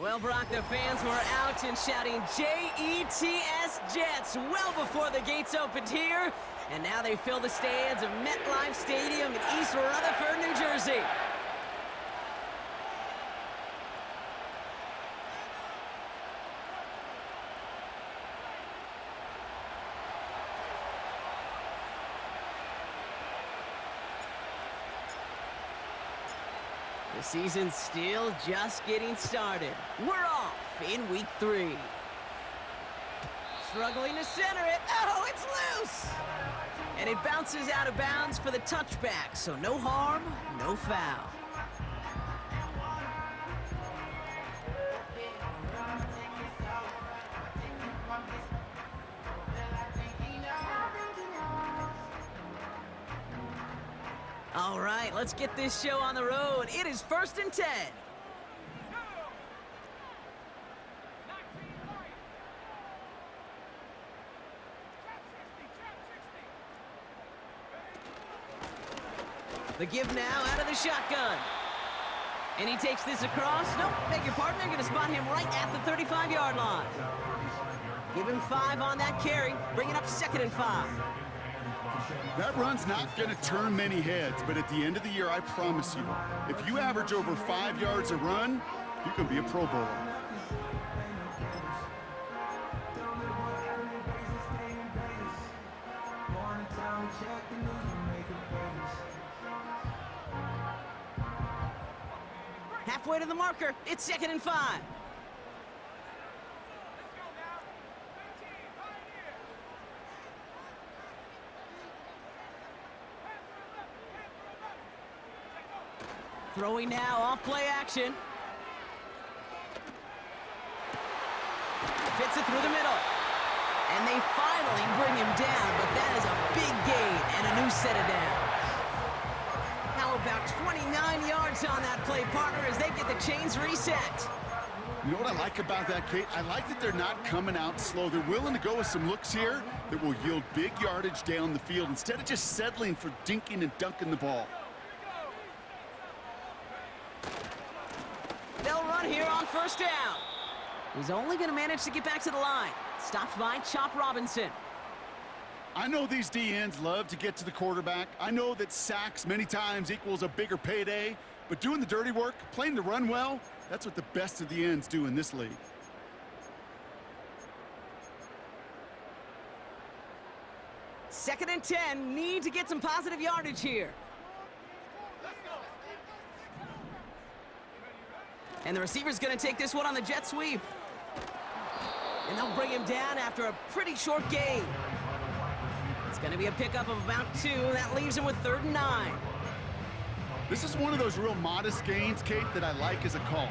Well, Brock, the fans were out and shouting J-E-T-S, Jets, well before the gates opened here. And now they fill the stands of MetLife Stadium in East Rutherford, New Jersey. The season's still just getting started. We're off in week 3. Struggling to center it. Oh, it's loose! And it bounces out of bounds for the touchback, so no harm, no foul. All right, let's get this show on the road. It is 1st and 10. The give now out of the shotgun. And he takes this across. Nope, beg your pardon. They're going to spot him right at the 35-yard line. Give him 5 on that carry. Bring it up 2nd and 5. That run's not going to turn many heads, but at the end of the year, I promise you, if you average over 5 yards a run, you can be a Pro Bowler. Halfway to the marker. It's 2nd and 5. Throwing now off play action. Fits it through the middle. And they finally bring him down, but that is a big gain and a new set of downs. How about 29 yards on that play, partner, as they get the chains reset. You know what I like about that, Kate? I like that they're not coming out slow. They're willing to go with some looks here that will yield big yardage down the field instead of just settling for dinking and dunking the ball. They'll run here on 1st down. He's only going to manage to get back to the line. Stopped by Chop Robinson. I know these DNs love to get to the quarterback. I know that sacks many times equals a bigger payday, but doing the dirty work, playing the run well, that's what the best of the ends do in this league. Second and 10, need to get some positive yardage here. And the receiver's going to take this one on the jet sweep. And they'll bring him down after a pretty short gain. It's going to be a pickup of about 2. That leaves him with 3rd and 9. This is one of those real modest gains, Kate, that I like as a call.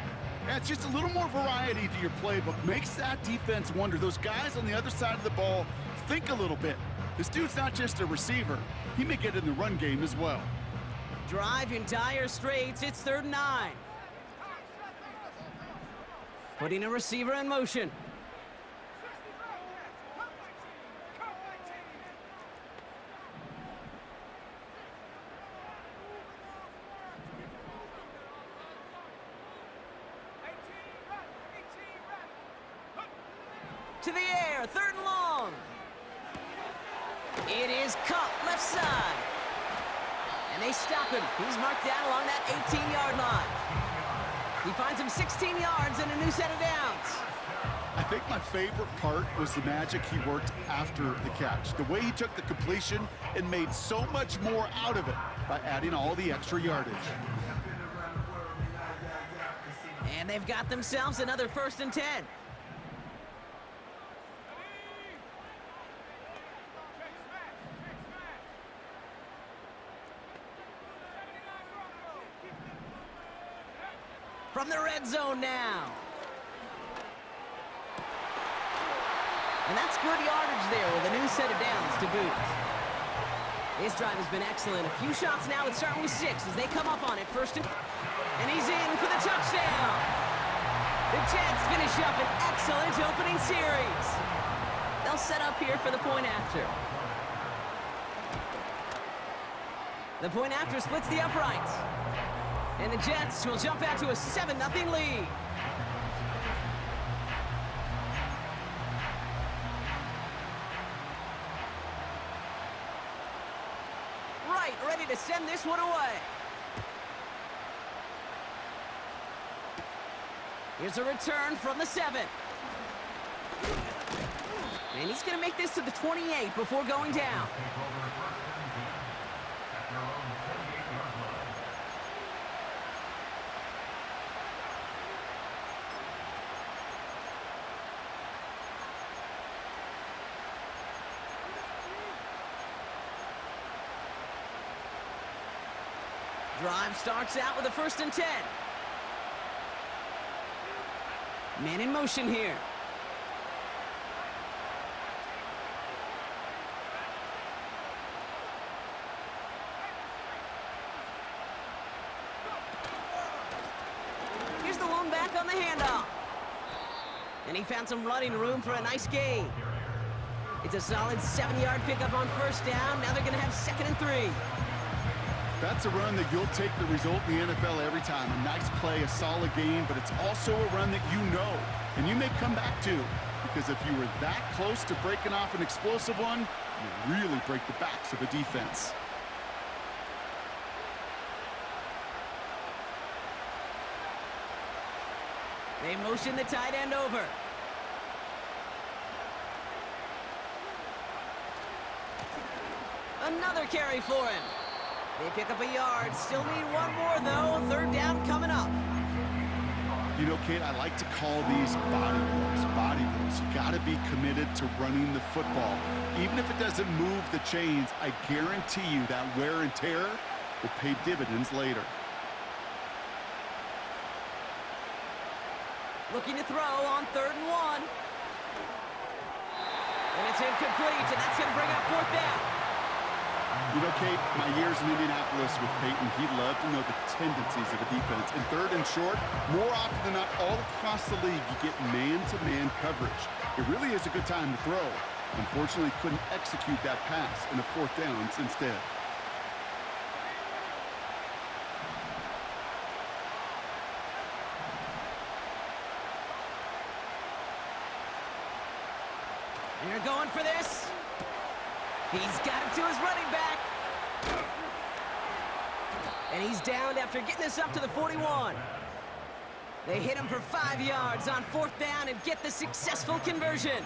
Yeah, it's just a little more variety to your playbook. Makes that defense wonder. Those guys on the other side of the ball think a little bit. This dude's not just a receiver. He may get in the run game as well. Drive in dire straits. It's 3rd and 9. Putting a receiver in motion. To the air, 3rd and long. It is Cup, left side. And they stop him. He's marked down along that 18-yard line. He finds him 16 yards and a new set of downs. I think my favorite part was the magic he worked after the catch. The way he took the completion and made so much more out of it by adding all the extra yardage. And they've got themselves another 1st and 10. From the red zone now. And that's good yardage there with a new set of downs to boot. His drive has been excellent. A few shots now, it's starting with 6 as they come up on it. 1st and he's in for the touchdown. The Jets finish up an excellent opening series. They'll set up here for the point after. The point after splits the uprights. And the Jets will jump out to a 7-0 lead. right, ready to send this one away. Here's a return from the 7. And he's going to make this to the 28 before going down. Drive starts out with a 1st and 10. Man in motion here. Here's the one back on the handoff. And he found some running room for a nice gain. It's a solid 7-yard pickup on 1st down. Now they're going to have 2nd and 3. That's a run that you'll take the result in the NFL every time. A nice play, a solid game, but it's also a run that you know, and you may come back to, because if you were that close to breaking off an explosive one, you really break the backs of a defense. They motion the tight end over. Another carry for him. They pick up a yard. Still need one more, though. 3rd down coming up. You know, Kate, I like to call these body blows. Body blows. You got to be committed to running the football. Even if it doesn't move the chains, I guarantee you that wear and tear will pay dividends later. Looking to throw on 3rd and 1. And it's incomplete, and that's going to bring up 4th down. You know, Kate, my years in Indianapolis with Peyton, he loved to know the tendencies of a defense. In 3rd and short, more often than not, all across the league, you get man-to-man coverage. It really is a good time to throw. Unfortunately, couldn't execute that pass in a 4th down instead. They're going for this. He's got it to his running back. And he's downed after getting this up to the 41. They hit him for 5 yards on 4th down and get the successful conversion.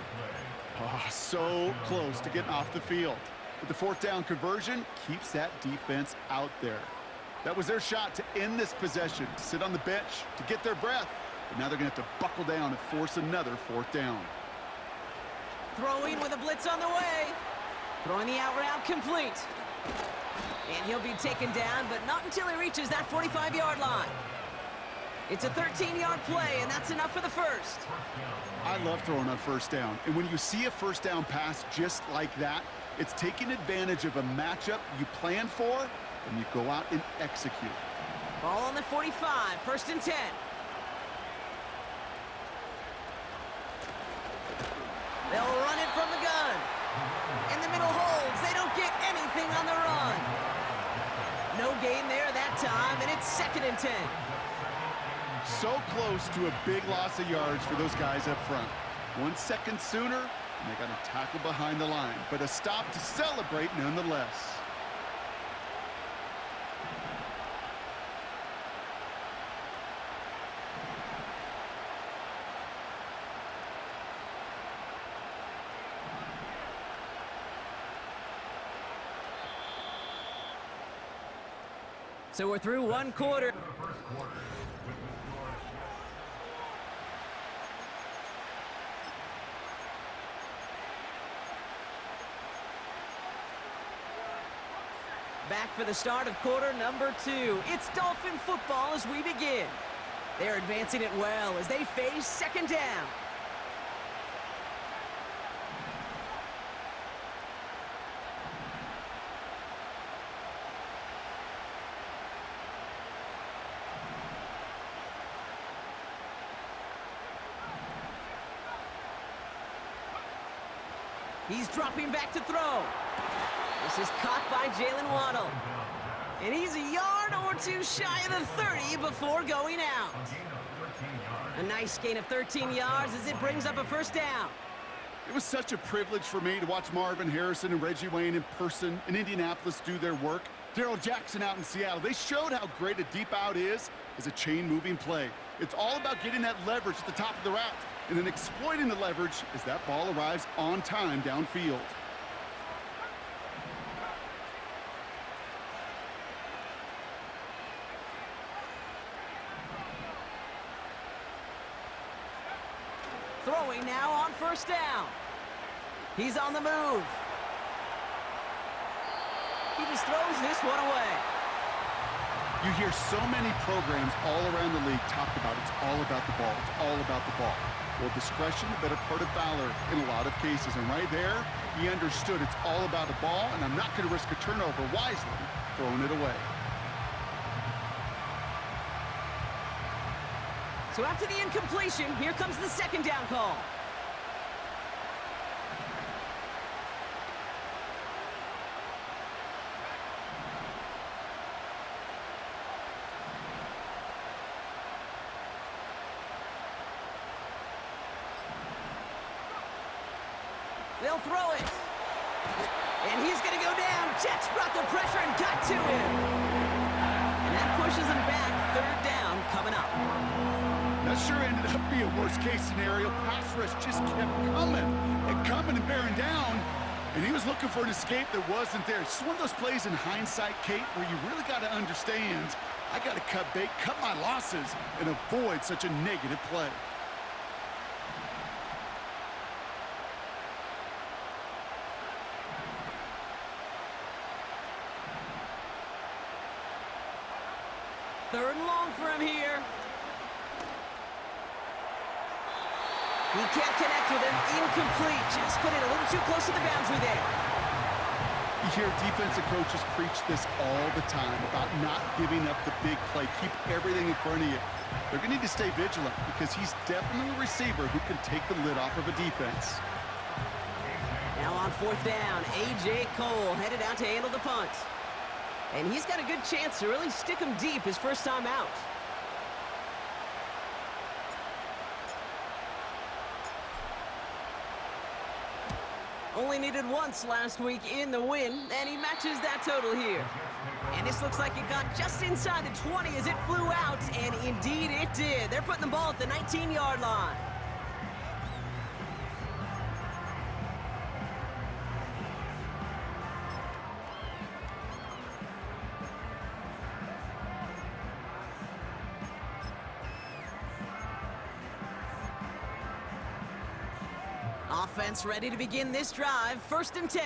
Oh, so close to getting off the field. But the 4th down conversion keeps that defense out there. That was their shot to end this possession, to sit on the bench, to get their breath. But now they're going to have to buckle down and force another 4th down. Throwing with a blitz on the way. Throwing the out route complete. And he'll be taken down, but not until he reaches that 45-yard line. It's a 13-yard play, and that's enough for the 1st. I love throwing on 1st down. And when you see a 1st down pass just like that, it's taking advantage of a matchup you plan for, and you go out and execute. Ball on the 45, 1st and 10. They'll run it from the gun. In the middle holds. They don't get anything on the run. No gain there that time, and it's 2nd and 10. So close to a big loss of yards for those guys up front. 1 second sooner, and they got a tackle behind the line, but a stop to celebrate nonetheless. So we're through 1 quarter. Back for the start of quarter number 2. It's Dolphin football as we begin. They're advancing it well as they face 2nd down. He's dropping back to throw. This is caught by Jalen Waddle. And he's a yard or 2 shy of the 30 before going out. A nice gain of 13 yards as it brings up a 1st down. It was such a privilege for me to watch Marvin Harrison and Reggie Wayne in person in Indianapolis do their work. Darrell Jackson out in Seattle, they showed how great a deep out is as a chain-moving play. It's all about getting that leverage at the top of the route and then exploiting the leverage as that ball arrives on time downfield. Throwing now on first down. He's on the move. He just throws this one away. You hear so many programs all around the league talk about it's all about the ball. It's all about the ball. Well, discretion, the better part of valor in a lot of cases. And right there, he understood it's all about the ball, and I'm not going to risk a turnover, wisely throwing it away. So after the incompletion, here comes the second down call. They'll throw it. And he's going to go down. Jets brought the pressure and got to him. And that pushes him back. Third down coming up. That sure ended up being a worst-case scenario. Pass rush just kept coming and bearing down. And he was looking for an escape that wasn't there. It's one of those plays in hindsight, Kate, where you really got to understand, I got to cut bait, cut my losses, and avoid such a negative play. Third and long for him here. He can't connect with him. Incomplete. Just put it a little too close to the boundary there. You hear defensive coaches preach this all the time about not giving up the big play. Keep everything in front of you. They're going to need to stay vigilant because he's definitely a receiver who can take the lid off of a defense. Now on fourth down, A.J. Cole headed out to handle the punt. And he's got a good chance to really stick him deep his first time out. Only needed once last week in the win, and he matches that total here. And this looks like it got just inside the 20 as it flew out, and indeed it did. They're putting the ball at the 19-yard line. Offense ready to begin this drive. First and 10.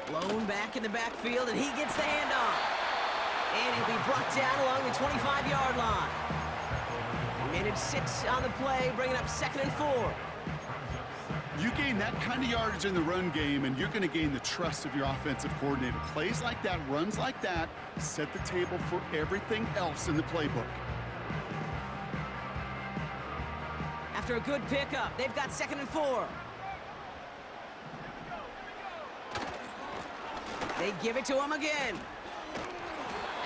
Blown back in the backfield, and he gets the handoff. And he'll be brought down along the 25-yard line. He managed 6 on the play, bringing up 2nd and 4. You gain that kind of yardage in the run game, and you're going to gain the trust of your offensive coordinator. Plays like that, runs like that, set the table for everything else in the playbook. After a good pickup, they've got 2nd and 4. They give it to him again.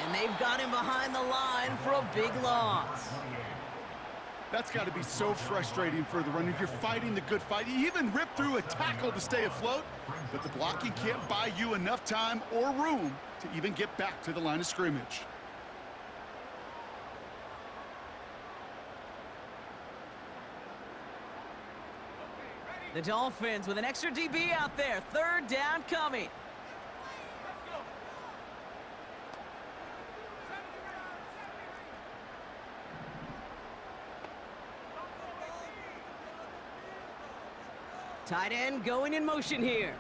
And they've got him behind the line for a big loss. That's got to be so frustrating for the runner. You're fighting the good fight. You even rip through a tackle to stay afloat, but the blocking can't buy you enough time or room to even get back to the line of scrimmage. The Dolphins with an extra DB out there. Third down coming. Tight end going in motion here.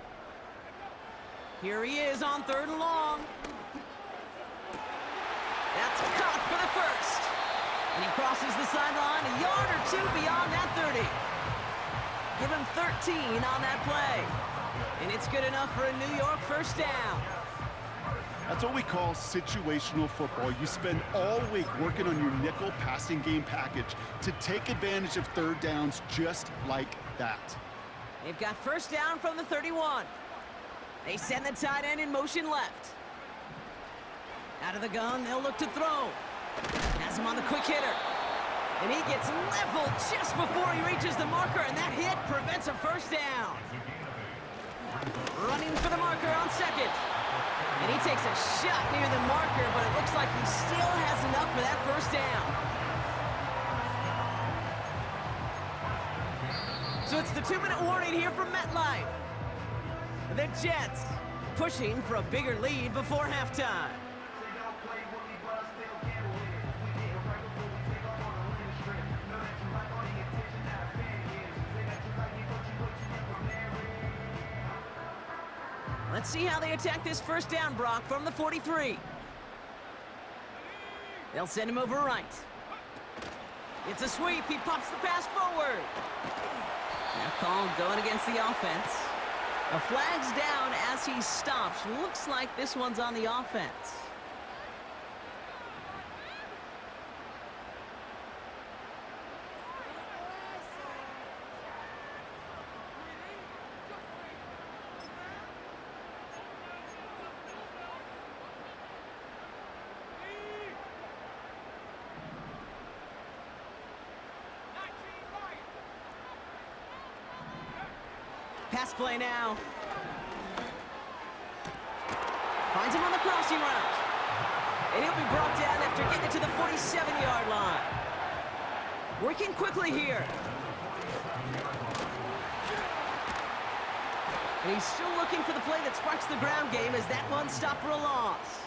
Here he is on 3rd and long. That's caught for the first. And he crosses the sideline a yard or 2 beyond that 30. Give him 13 on that play. And it's good enough for a New York first down. That's what we call situational football. You spend all week working on your nickel passing game package to take advantage of third downs just like that. They've got first down from the 31. They send the tight end in motion left. Out of the gun, they'll look to throw. Has him on the quick hitter. And he gets leveled just before he reaches the marker, and that hit prevents a first down. Running for the marker on second. And he takes a shot near the marker, but it looks like he still has enough for that first down. So it's the 2-minute warning here from MetLife. The Jets pushing for a bigger lead before halftime. Let's see how they attack this first down, Brock, from the 43. They'll send him over right. It's a sweep. He pops the pass forward. That call going against the offense. A flag's down as he stops. Looks like this one's on the offense. Pass play now. Finds him on the crossing route. And he'll be brought down after getting it to the 47-yard line. Working quickly here. And he's still looking for the play that sparks the ground game as that one stopped for a loss.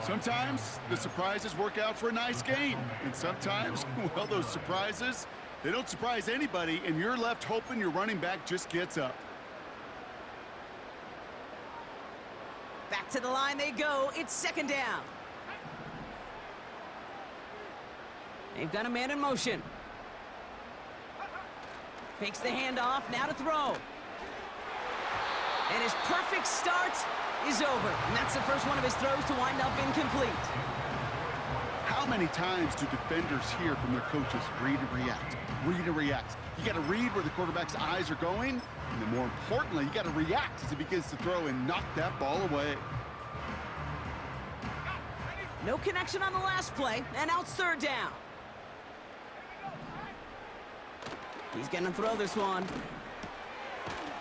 Sometimes the surprises work out for a nice game. And sometimes, well, those surprises, they don't surprise anybody, and you're left hoping your running back just gets up. Back to the line they go. It's second down. They've got a man in motion. Fakes the handoff, now to throw. And his perfect start is over. And that's the first one of his throws to wind up incomplete. How many times do defenders hear from their coaches, read and react, read and react? You got to read where the quarterback's eyes are going, and then more importantly, you got to react as he begins to throw and knock that ball away. No connection on the last play, and now it's third down. He's going to throw this one.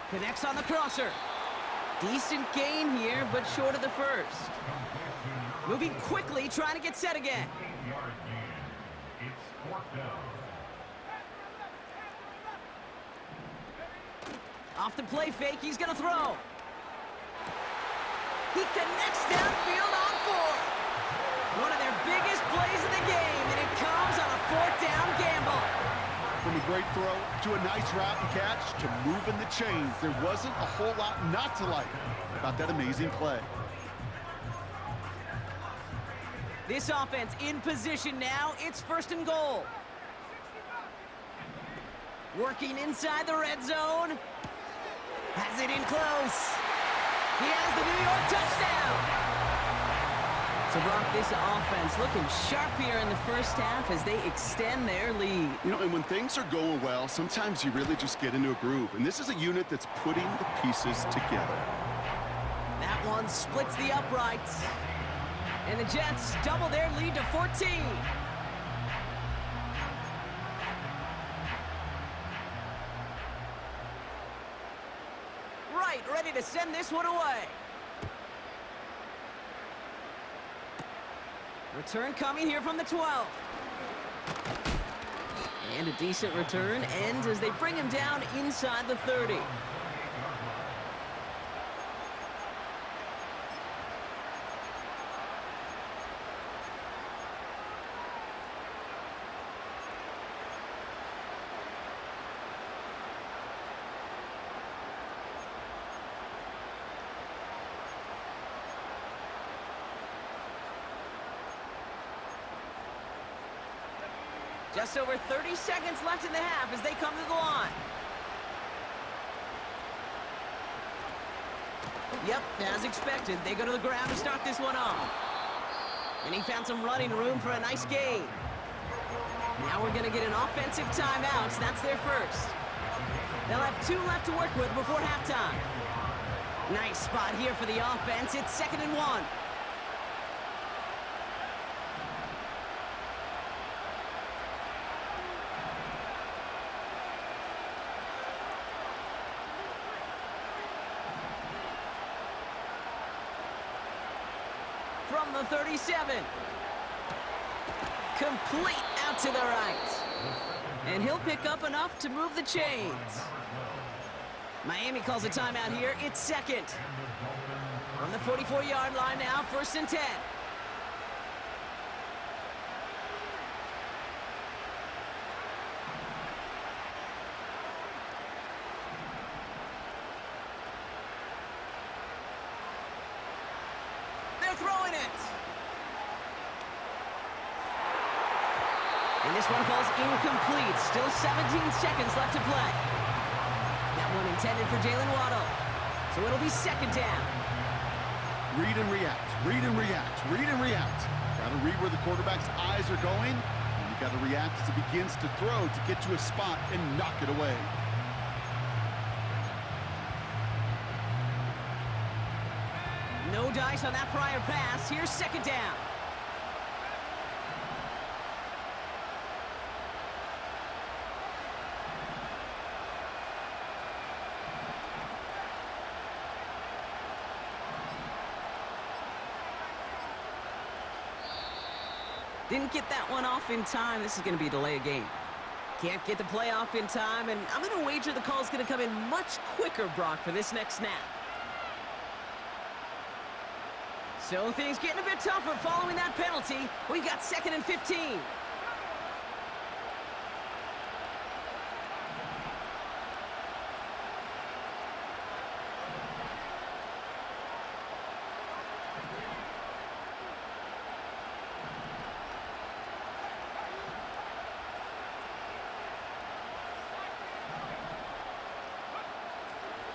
Connects on the crosser. Decent gain here, but short of the first. Moving quickly, trying to get set again. Off the play fake, he's going to throw. He connects downfield on fourth. One of their biggest plays of the game, and it comes on a fourth down gamble. From a great throw to a nice route and catch to moving the chains, there wasn't a whole lot not to like about that amazing play. This offense in position now. It's first and goal. Working inside the red zone. Has it in close. He has the New York touchdown. So, Brock, this offense looking sharp here in the first half as they extend their lead. You know, and when things are going well, sometimes you really just get into a groove. And this is a unit that's putting the pieces together. That one splits the uprights. And the Jets double their lead to 14. Right, ready to send this one away. Return coming here from the 12. And a decent return ends as they bring him down inside the 30. Just over 30 seconds left in the half as they come to the line. Yep, as expected, they go to the ground to start this one off. And he found some running room for a nice gain. Now we're going to get an offensive timeout, so that's their first. They'll have 2 left to work with before halftime. Nice spot here for the offense. It's 2nd and 1. from the 37. Complete out to the right. And he'll pick up enough to move the chains. Miami calls a timeout here. It's second. On the 44-yard line now, 1st and 10. They're throwing it. And this one falls incomplete. Still 17 seconds left to play. That one intended for Jalen Waddle. So it'll be 2nd down. Read and react, read and react, read and react. Got to read where the quarterback's eyes are going, and you got to react as he begins to throw to get to a spot and knock it away. No dice on that prior pass. Here's 2nd down. Didn't get that one off in time. This is going to be a delay of game. Can't get the play off in time, and I'm going to wager the call's going to come in much quicker, Brock, for this next snap. So things getting a bit tougher following that penalty. We've got 2nd and 15.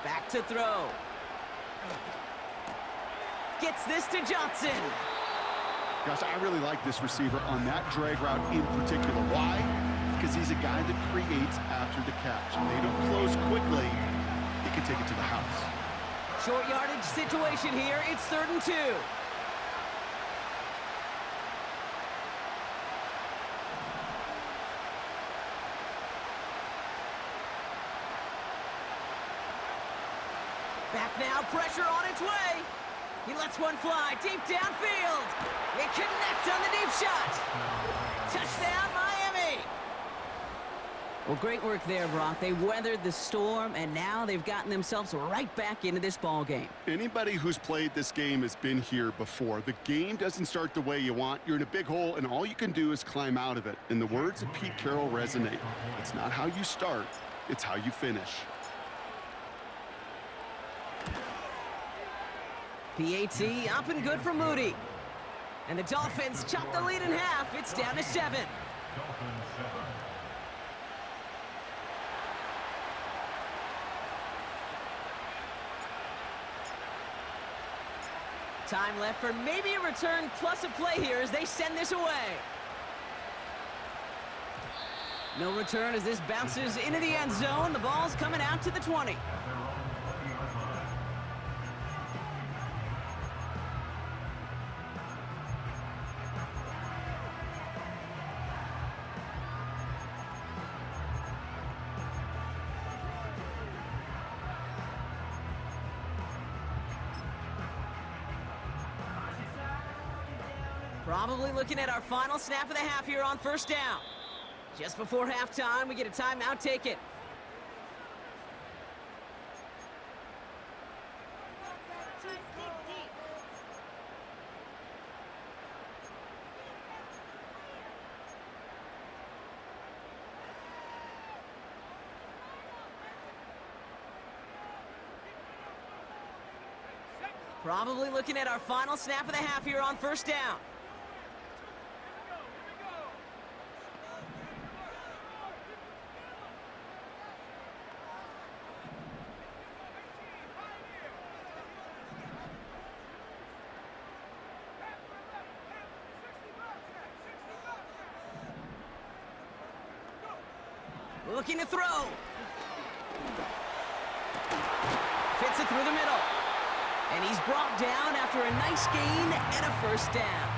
Back to throw. Gets this to Johnson. Gosh, I really like this receiver on that drag route in particular. Why? Because he's a guy that creates after the catch. They don't close quickly. He can take it to the house. Short yardage situation here. It's 3rd and 2. Back now, pressure on its way. He lets one fly deep downfield. They connect on the deep shot. Touchdown, Miami. Well, great work there, Brock. They weathered the storm, and now they've gotten themselves right back into this ball game. Anybody who's played this game has been here before. The game doesn't start the way you want. You're in a big hole, and all you can do is climb out of it. And the words of Pete Carroll resonate. It's not how you start, it's how you finish. PAT up and good for Moody. And the Dolphins chop the lead in half. It's down to 7. Time left for maybe a return plus a play here as they send this away. No return as this bounces into the end zone. The ball's coming out to the 20. Probably looking at our final snap of the half here on 1st down. Just before halftime, we get a timeout taken. Probably looking at our final snap of the half here on 1st down. Looking to throw. Fits it through the middle. And he's brought down after a nice gain and a 1st down.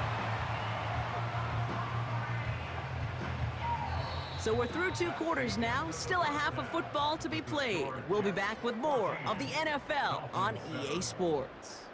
So we're through 2 quarters now. Still a half of football to be played. We'll be back with more of the NFL on EA Sports.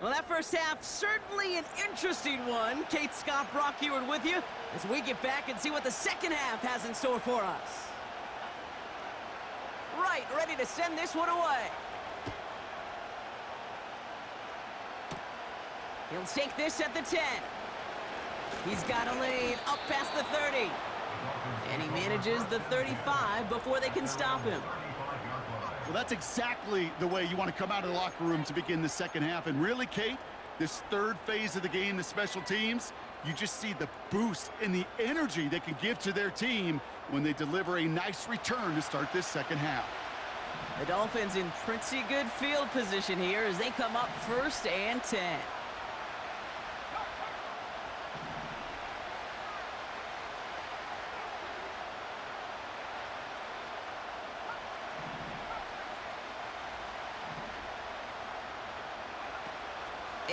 Well, that first half, certainly an interesting one. Kate, Scott, Brock Ewart with you as we get back and see what the second half has in store for us. Right, ready to send this one away. He'll take this at the 10. He's got a lane up past the 30. And he manages the 35 before they can stop him. Well, that's exactly the way you want to come out of the locker room to begin the second half. And really, Kate, this third phase of the game, the special teams, you just see the boost and the energy they can give to their team when they deliver a nice return to start this second half. The Dolphins in pretty good field position here as they come up 1st and 10.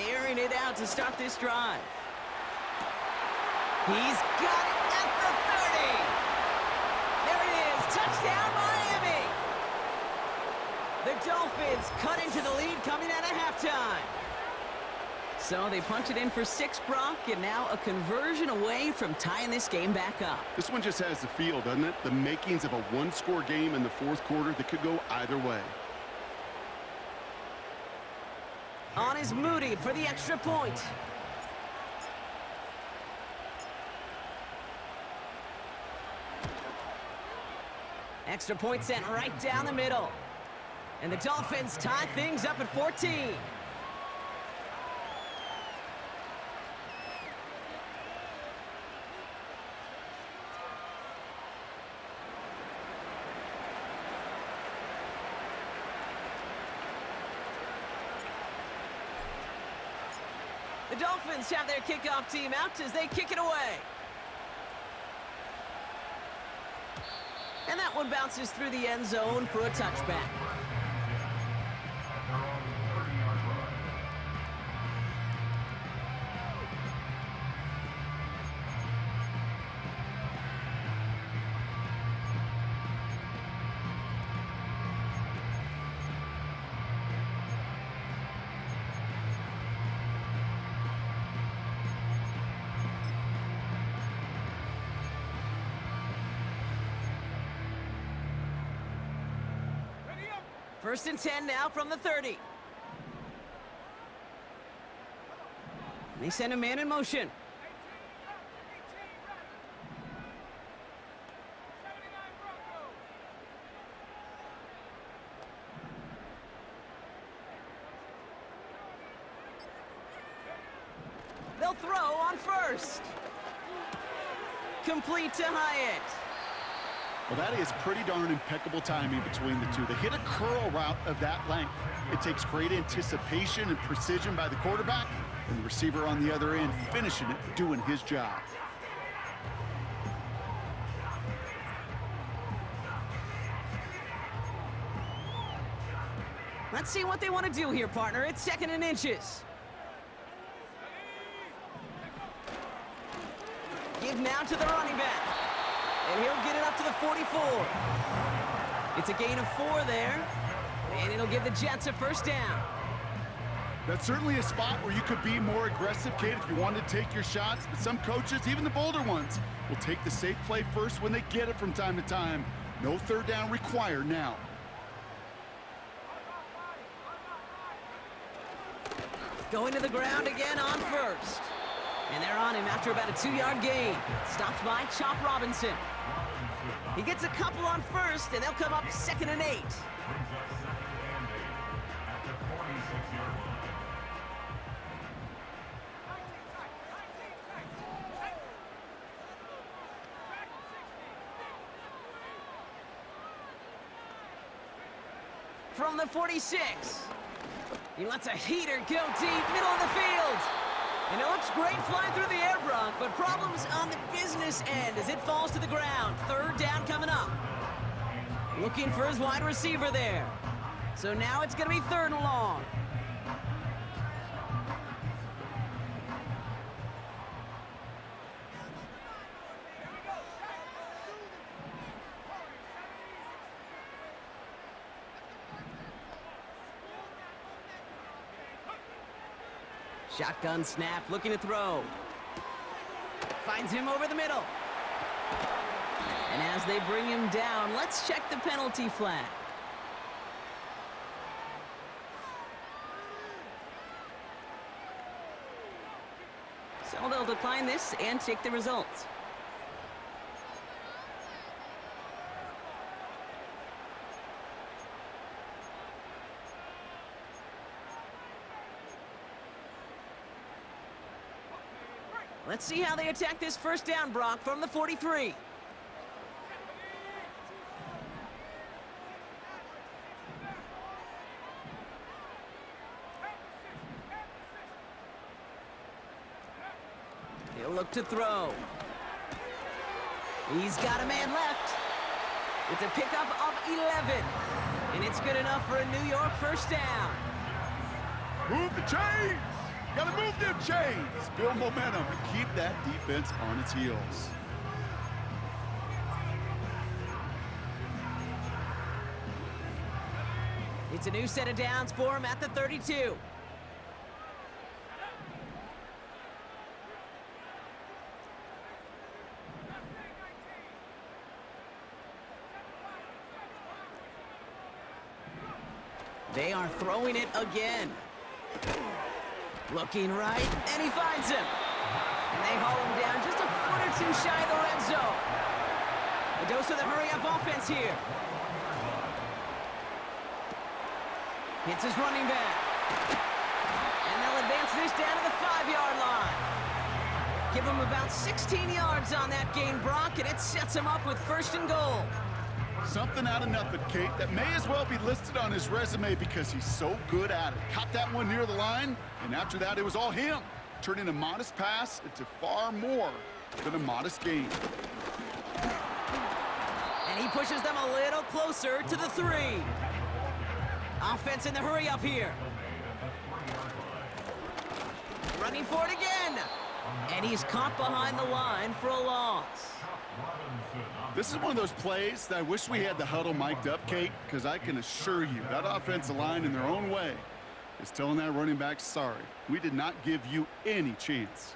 Airing it out to start this drive. He's got it at the 30. There it is. Touchdown, Miami. The Dolphins cut into the lead coming out of halftime. So they punch it in for 6, Brock, and now a conversion away from tying this game back up. This one just has the feel, doesn't it? The makings of a one-score game in the fourth quarter that could go either way. On is Moody for the extra point. Extra point sent right down the middle. And the Dolphins tie things up at 14. The Dolphins have their kickoff team out as they kick it away. And that one bounces through the end zone for a touchback. First and 10 now from the 30. They send a man in motion. They'll throw on first. Complete to Hyatt. Well, that is pretty darn impeccable timing between the two. They hit a curl route of that length. It takes great anticipation and precision by the quarterback, and the receiver on the other end finishing it, doing his job. Let's see what they want to do here, partner. It's 2nd and inches. Give now to the running back. And he'll get it up to the 44. It's a gain of 4 there. And it'll give the Jets a first down. That's certainly a spot where you could be more aggressive, Kate, if you wanted to take your shots. But some coaches, even the bolder ones, will take the safe play first when they get it from time to time. No third down required now. Going to the ground again on first. And they're on him after about a 2-yard gain. Stopped by Chop Robinson. He gets a couple on first, and they'll come up 2nd and 8. From the 46. He lets a heater go deep, middle of the field. And it looks great flying through the air, Brock, but problems on the business end as it falls to the ground. 3rd down coming up. Looking for his wide receiver there. So now it's going to be 3rd and long. Shotgun snap, looking to throw. Finds him over the middle. And as they bring him down, let's check the penalty flag. So they'll decline this and take the results. Let's see how they attack this first down, Brock, from the 43. He'll look to throw. He's got a man left. It's a pickup of 11. And it's good enough for a New York first down. Move the chains! Gotta move them chains! Build momentum and keep that defense on its heels. It's a new set of downs for him at the 32. They are throwing it again. Looking right, and he finds him. And they haul him down just a foot or two shy of the red zone. A dose of the hurry-up offense here. Hits his running back. And they'll advance this down to the 5-yard line. Give him about 16 yards on that gain, Brock, and it sets him up with 1st and goal. Something out of nothing, Kate, that may as well be listed on his resume because he's so good at it. Caught that one near the line, and after that, it was all him, turning a modest pass into far more than a modest gain. And he pushes them a little closer to the 3. Offense in the hurry up here. Running for it again. And he's caught behind the line for a loss. This is one of those plays that I wish we had the huddle mic'd up, Kate, because I can assure you that offensive line in their own way is telling that running back, sorry, we did not give you any chance.